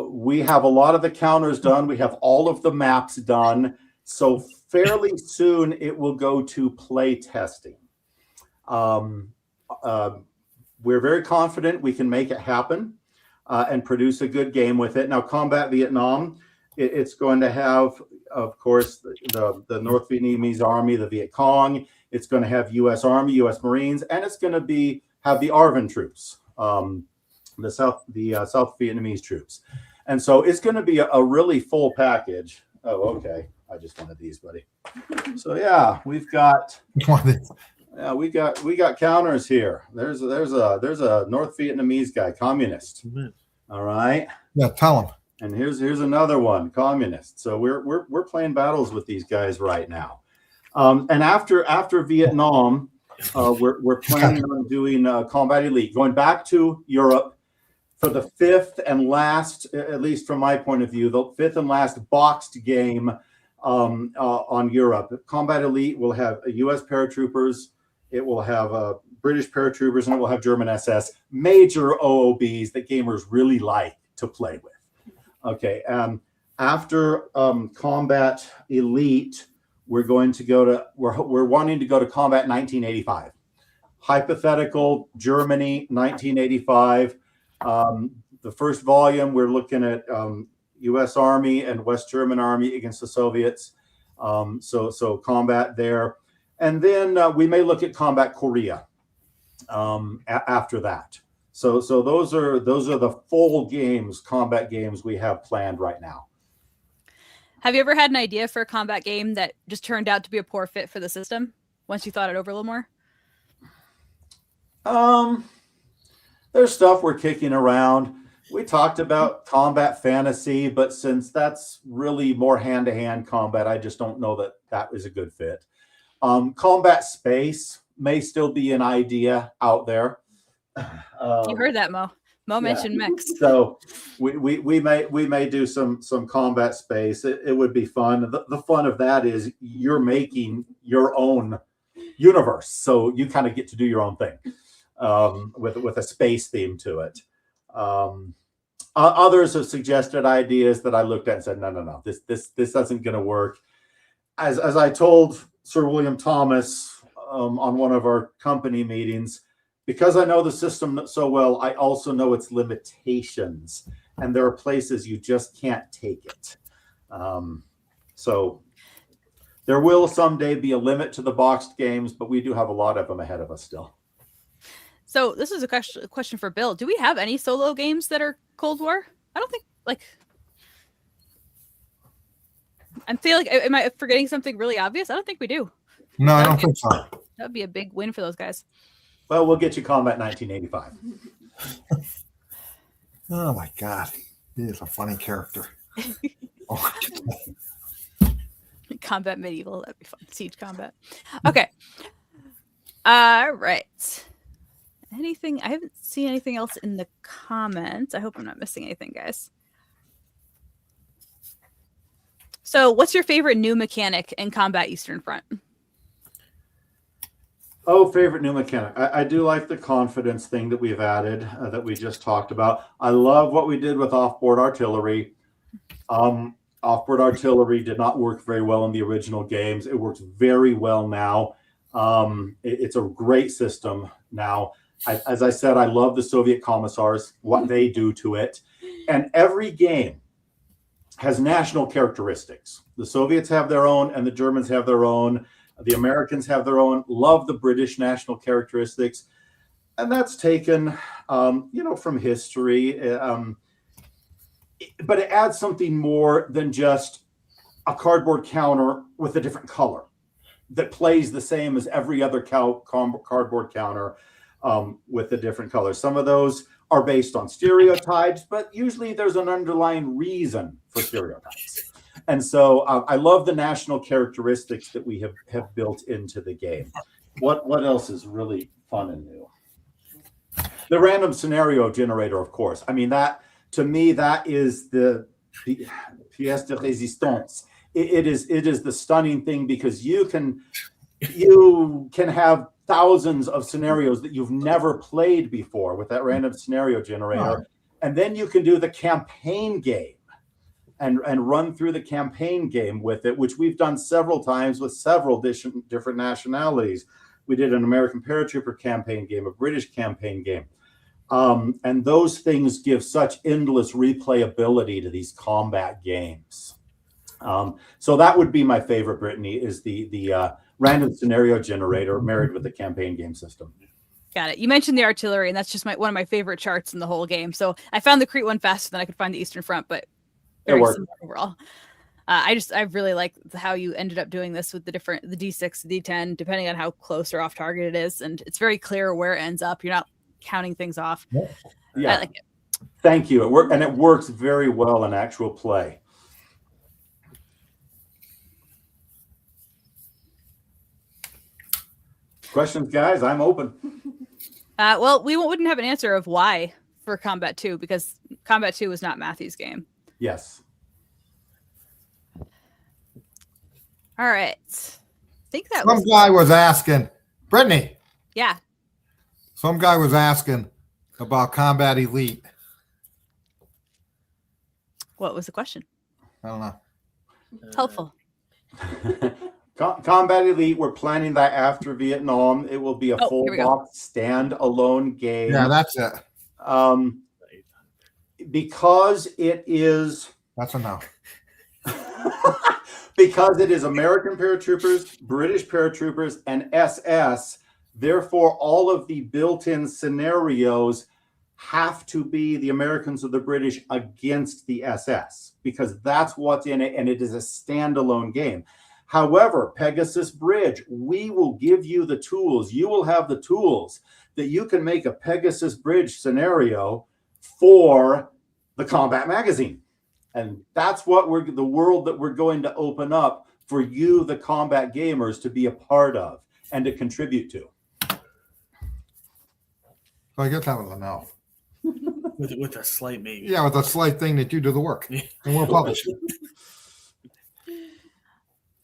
Speaker 4: we have a lot of the counters done. We have all of the maps done. So fairly soon it will go to play testing. We're very confident we can make it happen and produce a good game with it. Now, Combat Vietnam, it's going to have, of course, the North Vietnamese Army, the Viet Cong. It's going to have U.S. Army, U.S. Marines, and it's going to have the ARVN troops, the South Vietnamese troops. And so it's going to be a really full package. Oh, okay. I just wanted these, buddy. So yeah, we've got. Yeah, we got counters here. There's a North Vietnamese guy, communist. All right.
Speaker 2: yeah, tell him.
Speaker 4: And here's another one, communist. So we're playing battles with these guys right now. And after Vietnam, we're planning on doing Combat Elite, going back to Europe for the fifth and last, at least from my point of view, the fifth and last boxed game on Europe. Combat Elite will have U.S. paratroopers. It will have British paratroopers, and it will have German SS, major OOBs that gamers really like to play with. Okay, after Combat Elite, we're wanting to go to Combat 1985. Hypothetical Germany, 1985. The first volume, we're looking at U.S. Army and West German Army against the Soviets. So combat there. And then we may look at Combat Korea after that. So those are the full games, combat games we have planned right now.
Speaker 1: Have you ever had an idea for a combat game that just turned out to be a poor fit for the system once you thought it over a little more?
Speaker 4: There's stuff we're kicking around. We talked about combat fantasy, but since that's really more hand-to-hand combat, I just don't know that is a good fit. Combat space may still be an idea out there.
Speaker 1: You heard that, Mo. Mo mentioned mechs.
Speaker 4: So we may do some combat space. It would be fun. The fun of that is you're making your own universe, so you kind of get to do your own thing with a space theme to it. Others have suggested ideas that I looked at and said, no, this isn't going to work. As I told Sir William Thomas on one of our company meetings, because I know the system so well, I also know its limitations, and there are places you just can't take it. So there will someday be a limit to the boxed games, but we do have a lot of them ahead of us still.
Speaker 1: So this is a question for Bill. Do we have any solo games that are Cold War? I don't think, I feel like, am I forgetting something really obvious? I don't think we do.
Speaker 2: No, I don't think so.
Speaker 1: That would be a big win for those guys.
Speaker 4: Well, we'll get you Combat 1985.
Speaker 2: Oh my God, he is a funny character. Oh.
Speaker 1: Combat Medieval, that'd be fun. Siege Combat. Okay. All right. Anything? I haven't seen anything else in the comments. I hope I'm not missing anything, guys. So, what's your favorite new mechanic in Combat Eastern Front?
Speaker 4: Oh, favorite new mechanic. I do like the confidence thing that we've added that we just talked about. I love what we did with offboard artillery. Offboard artillery did not work very well in the original games. It works very well now. It's a great system now. As I said, I love the Soviet commissars, what they do to it. And every game has national characteristics. The Soviets have their own, and the Germans have their own. The Americans have their own. Love the British national characteristics. And that's taken, from history. But it adds something more than just a cardboard counter with a different color. that plays the same as every other cardboard counter with the different colors. Some of those are based on stereotypes, but usually there's an underlying reason for stereotypes. And so I love the national characteristics that we have built into the game. What else is really fun and new? The random scenario generator, of course. I mean, that to me, that is the pièce de résistance. It is the stunning thing, because you can have thousands of scenarios that you've never played before with that random scenario generator. And then you can do the campaign game and run through the campaign game with it, which we've done several times with several different nationalities. We did an American paratrooper campaign game, a British campaign game. And those things give such endless replayability to these combat games. So that would be my favorite, Brittany, is the random scenario generator married with the campaign game system.
Speaker 1: Got it. You mentioned the artillery, and that's just one of my favorite charts in the whole game. So I found the Crete one faster than I could find the Eastern Front, but very similar overall. I really like how you ended up doing this with the D6, D10, depending on how close or off target it is, and it's very clear where it ends up. You're not counting things off.
Speaker 4: Yeah,
Speaker 1: I like it.
Speaker 4: Thank you. It works very well in actual play. Questions, guys? I'm open.
Speaker 1: Well, we wouldn't have an answer of why for Combat 2, because Combat 2 was not Matthew's game.
Speaker 4: Yes.
Speaker 1: All right. I think that
Speaker 2: Some guy was asking, Brittany.
Speaker 1: Yeah.
Speaker 2: Some guy was asking about Combat Elite.
Speaker 1: What was the question?
Speaker 2: I don't know.
Speaker 1: Helpful.
Speaker 4: Combat Elite, we're planning that after Vietnam. It will be a full box standalone game.
Speaker 2: Yeah, that's it.
Speaker 4: Because it is.
Speaker 2: That's enough.
Speaker 4: Because it is American paratroopers, British paratroopers, and SS. Therefore, all of the built-in scenarios have to be the Americans or the British against the SS, because that's what's in it, and it is a standalone game. However, Pegasus Bridge, we will give you the tools. You will have the tools that you can make a Pegasus Bridge scenario for the Combat Magazine. And that's what the world that we're going to open up for you, the combat gamers, to be a part of and to contribute to.
Speaker 2: So I guess that was enough.
Speaker 3: With a slight maybe.
Speaker 2: Yeah, with a slight thing that you do the work.
Speaker 3: Yeah.
Speaker 2: And we'll publish it.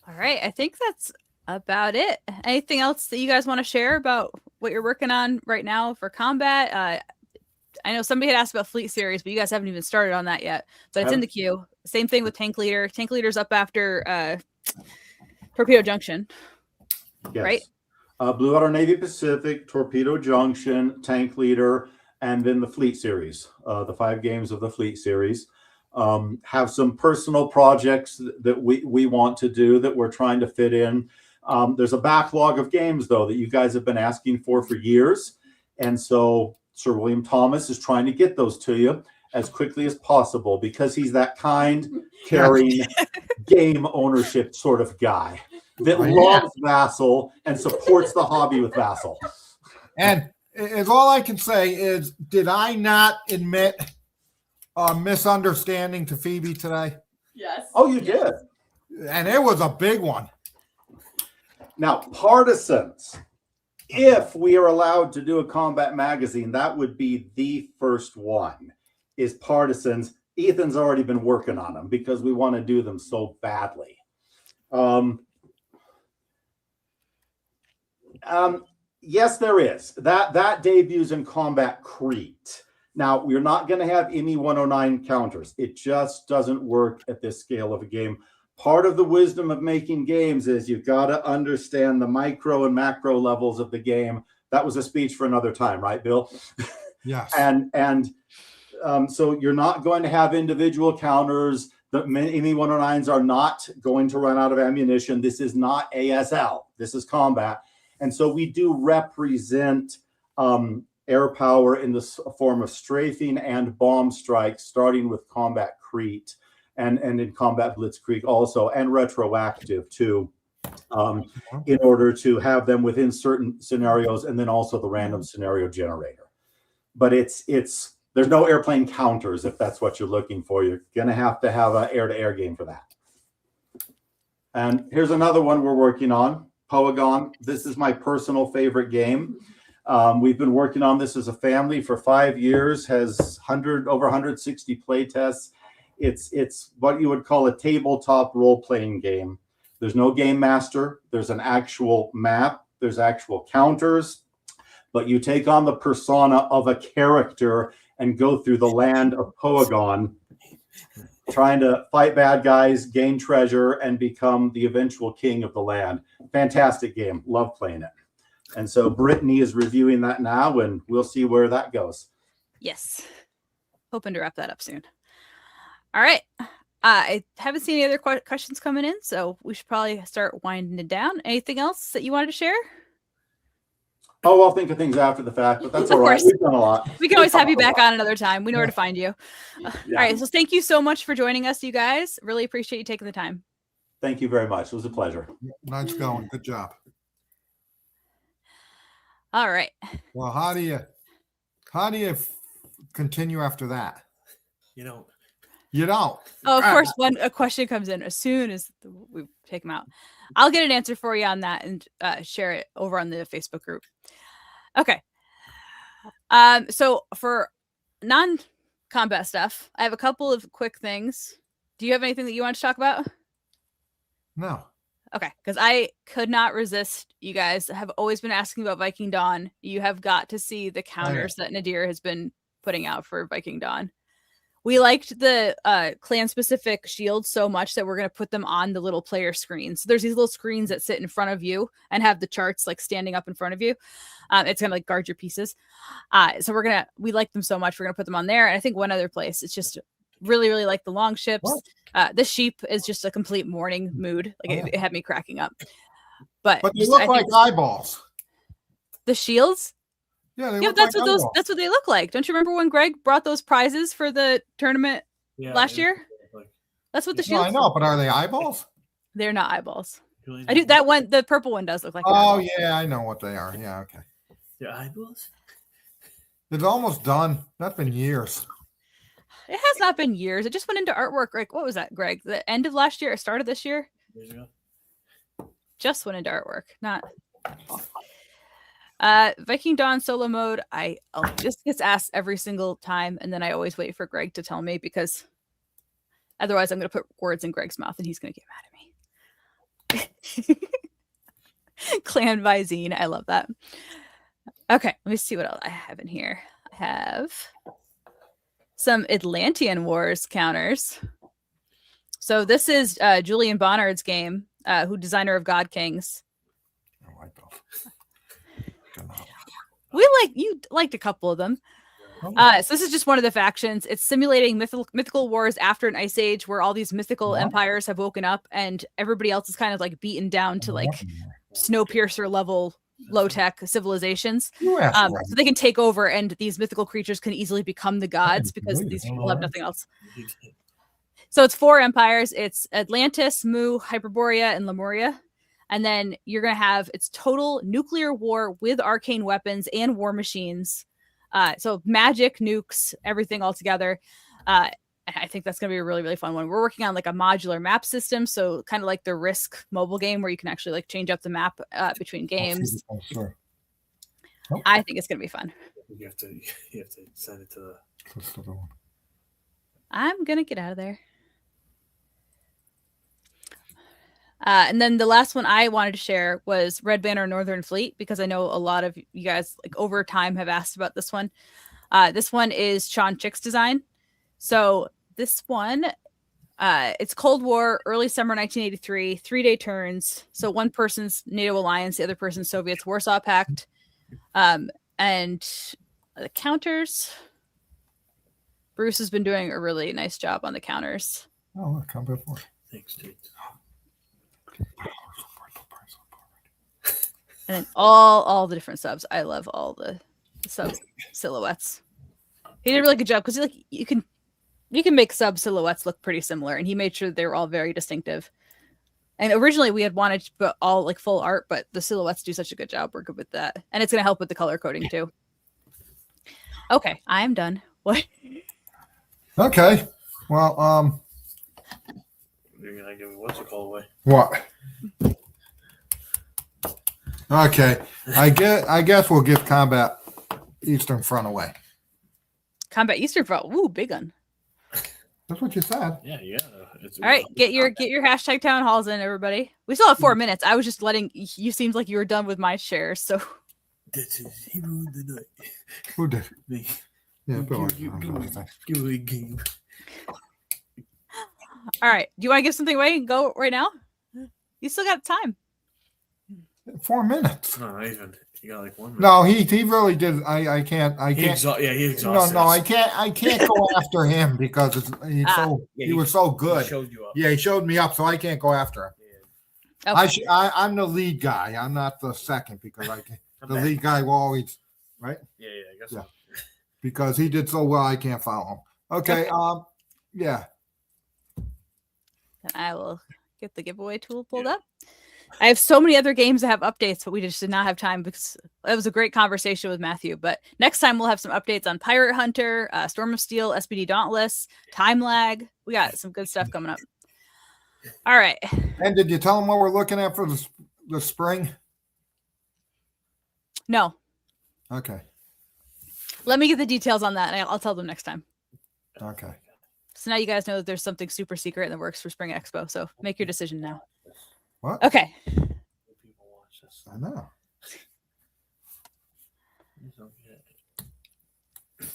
Speaker 1: All right. I think that's about it. Anything else that you guys want to share about what you're working on right now for combat? I know somebody had asked about Fleet Series, but you guys haven't even started on that yet. But it's in the queue. Same thing with Tank Leader. Tank Leader's up after Torpedo Junction.
Speaker 4: Yes.
Speaker 1: Right?
Speaker 4: Blue Water Navy Pacific, Torpedo Junction, Tank Leader, and then the Fleet Series, the 5 games of the Fleet Series. Have some personal projects that we want to do that we're trying to fit in. There's a backlog of games, though, that you guys have been asking for years. And so Sir William Thomas is trying to get those to you as quickly as possible, because he's that kind, caring, game ownership sort of guy that loves Vassal and supports the hobby with Vassal.
Speaker 2: And is all I can say is, did I not admit a misunderstanding to Phoebe today?
Speaker 5: Yes.
Speaker 4: Oh, you did.
Speaker 2: And it was a big one.
Speaker 4: Now, Partisans, if we are allowed to do a combat magazine, that would be the first one, is Partisans. Ethan's already been working on them because we want to do them so badly. Yes, there is. That debuts in Combat Crete. Now, we're not going to have any 109 counters. It just doesn't work at this scale of a game. Part of the wisdom of making games is you've got to understand the micro and macro levels of the game. That was a speech for another time, right, Bill?
Speaker 2: Yes.
Speaker 4: So you're not going to have individual counters. The ME 109s are not going to run out of ammunition. This is not ASL. This is combat. And so we do represent air power in the form of strafing and bomb strikes, starting with Combat Crete and in Combat Blitzkrieg also, and retroactive too. in order to have them within certain scenarios, and then also the random scenario generator. But there's no airplane counters if that's what you're looking for. You're going to have an air-to-air game for that. And here's another one we're working on, Poagon. This is my personal favorite game. We've been working on this as a family for 5 years, has over 160 play tests. It's what you would call a tabletop role-playing game. There's no game master. There's an actual map. There's actual counters. But you take on the persona of a character and go through the land of Poagon, trying to fight bad guys, gain treasure, and become the eventual king of the land. Fantastic game. Love playing it. And so Brittany is reviewing that now, and we'll see where that goes.
Speaker 1: Yes. Hoping to wrap that up soon. All right. I haven't seen any other questions coming in, so we should probably start winding it down. Anything else that you wanted to share?
Speaker 4: Oh, I'll think of things after the fact, but that's all
Speaker 1: Of
Speaker 4: right.
Speaker 1: course.
Speaker 4: We've done a lot.
Speaker 1: We can always have you back on another time. We know where to
Speaker 2: Yeah.
Speaker 1: find you.
Speaker 4: Yeah.
Speaker 1: All right. So thank you so much for joining us, you guys. Really appreciate you taking the time.
Speaker 4: Thank you very much. It was a pleasure.
Speaker 2: Nice going. Good job.
Speaker 1: All right.
Speaker 2: Well, how do you continue after that?
Speaker 3: You know,
Speaker 2: You don't.
Speaker 1: Oh, of course, a question comes in as soon as we take them out. I'll get an answer for you on that and share it over on the Facebook group. Okay. So for non-combat stuff, I have a couple of quick things. Do you have anything that you want to talk about?
Speaker 2: No.
Speaker 1: Okay, because I could not resist. You guys have always been asking about Viking Dawn. You have got to see the counters that Nadir has been putting out for Viking Dawn. We liked the clan-specific shields so much that we're going to put them on the little player screens. So there's these little screens that sit in front of you and have the charts like standing up in front of you. It's going to like guard your pieces. So we like them so much. We're going to put them on there. And I think one other place, it's just really, really like the long ships. The sheep is just a complete morning mood. Like it had me cracking up. But
Speaker 2: they look like eyeballs.
Speaker 1: The shields?
Speaker 2: Yeah, they
Speaker 1: Yeah,
Speaker 2: look
Speaker 1: that's
Speaker 2: like
Speaker 1: what
Speaker 2: eyeballs.
Speaker 1: that's what they look like. Don't you remember when Greg brought those prizes for the tournament last year? That's what the
Speaker 2: No,
Speaker 1: shields.
Speaker 2: I know, but are they eyeballs?
Speaker 1: They're not eyeballs. I do that one. The purple one does look like. an
Speaker 2: Oh
Speaker 1: eyeball.
Speaker 2: yeah, I know what they are. Yeah, okay.
Speaker 3: They're eyeballs?
Speaker 2: It's almost done. That's been years.
Speaker 1: It has not been years. It just went into artwork. Like what was that, Greg? The end of last year or start of this year?
Speaker 3: Years ago?
Speaker 1: Just went into artwork. Not. Viking Dawn solo mode. This gets asked every single time, and then I always wait for Greg to tell me because otherwise I'm going to put words in Greg's mouth and he's going to get mad at me. Clan Visine. I love that. Okay, let me see what else I have in here. I have some Atlantean Wars counters. So this is Julian Bonnard's game, designer of God Kings.
Speaker 2: Oh, eyeballs.
Speaker 1: You liked a couple of them. So this is just one of the factions. It's simulating mythical wars after an ice age where all these mythical empires have woken up and everybody else is kind of like beaten down to like Snowpiercer level low tech civilizations. So they can take over and these mythical creatures can easily become the gods because these people have nothing else. So it's 4 empires. It's Atlantis, Mu, Hyperborea, and Lemuria. And then you're going to have its total nuclear war with arcane weapons and war machines. So magic, nukes, everything all together. I think that's going to be a really, really fun one. We're working on like a modular map system. So kind of like the Risk mobile game where you can actually like change up the map between games.
Speaker 2: Sure.
Speaker 1: I think it's going to be fun.
Speaker 3: You have to send it to the...
Speaker 1: I'm going to get out of there. And then the last one I wanted to share was Red Banner Northern Fleet, because I know a lot of you guys like over time have asked about this one. This one is Sean Chick's design. So this one, it's Cold War, early summer 1983, 3-day turns. So one person's NATO alliance, the other person's Soviets, Warsaw Pact. And the counters, Bruce has been doing a really nice job on the counters.
Speaker 2: Oh, look, come before.
Speaker 3: Thanks, Jake.
Speaker 1: And then all the different subs. I love all the sub silhouettes. He did a really good job because you can make sub silhouettes look pretty similar, and he made sure they were all very distinctive. And originally we had wanted to put all like full art, but the silhouettes do such a good job. We're good with that. And it's going to help with the color coding too. Okay, I am done. What?
Speaker 2: Okay. Well,
Speaker 3: You're gonna give me what's it called away?
Speaker 2: what? Okay. I guess we'll give Combat Eastern Front away.
Speaker 1: Combat Eastern Front. Ooh, big one.
Speaker 2: That's what you said.
Speaker 3: Yeah.
Speaker 1: All right, get your hashtag town halls in, everybody. We still have 4 minutes. I was just letting you. Seems like you were done with my shares, so.
Speaker 3: This is he ruined the night.
Speaker 2: Who did?
Speaker 3: Me.
Speaker 2: Yeah, Bill.
Speaker 3: Give away game.
Speaker 1: All right. Do you want to give something away and go right now? You still got time.
Speaker 2: 4 minutes.
Speaker 3: No, not even. You got like 1 minute.
Speaker 2: No, he really did. I can't.
Speaker 3: He exhausted.
Speaker 2: No, I can't go after him because he was so good.
Speaker 3: He showed you up.
Speaker 2: Yeah, he showed me up, so I can't go after him.
Speaker 3: Yeah.
Speaker 1: Okay.
Speaker 2: I'm the lead guy. I'm not the second because the lead guy will always, right?
Speaker 3: Yeah, I guess
Speaker 2: Yeah.
Speaker 3: so.
Speaker 2: Because he did so well, I can't follow him. Okay. Yeah.
Speaker 1: Then I will get the giveaway tool pulled up. I have so many other games that have updates, but we just did not have time because it was a great conversation with Matthew. But next time we'll have some updates on Pirate Hunter, Storm of Steel, SPD Dauntless, Time Lag. We got some good stuff coming up. All right.
Speaker 2: And did you tell him what we're looking at for the spring?
Speaker 1: No.
Speaker 2: Okay.
Speaker 1: Let me get the details on that, and I'll tell them next time.
Speaker 2: Okay.
Speaker 1: So now you guys know that there's something super secret in the works for Spring Expo. So make your decision now.
Speaker 2: What?
Speaker 1: Okay.
Speaker 3: People watch this.
Speaker 2: I know.
Speaker 3: You don't get it.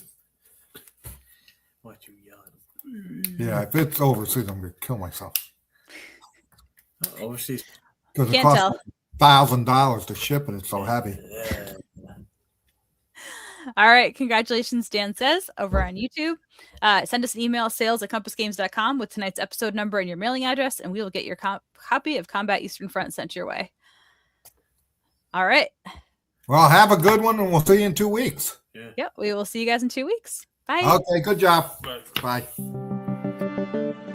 Speaker 3: What you yelling?
Speaker 2: Yeah, if it's overseas, I'm gonna kill myself.
Speaker 3: Overseas.
Speaker 2: Because it
Speaker 1: Can't
Speaker 2: costs
Speaker 1: tell.
Speaker 2: $1,000 to ship it. It's so heavy.
Speaker 3: Yeah.
Speaker 1: All right. Congratulations, Dan Says, over on YouTube. Send us an email, sales@compassgames.com with tonight's episode number and your mailing address, and we will get your copy of Combat Eastern Front sent your way. All right.
Speaker 2: Well, have a good one, and we'll see you in 2 weeks.
Speaker 3: Yeah.
Speaker 1: Yep. We will see you guys in 2 weeks. Bye.
Speaker 2: Okay, good job.
Speaker 3: But
Speaker 2: Bye.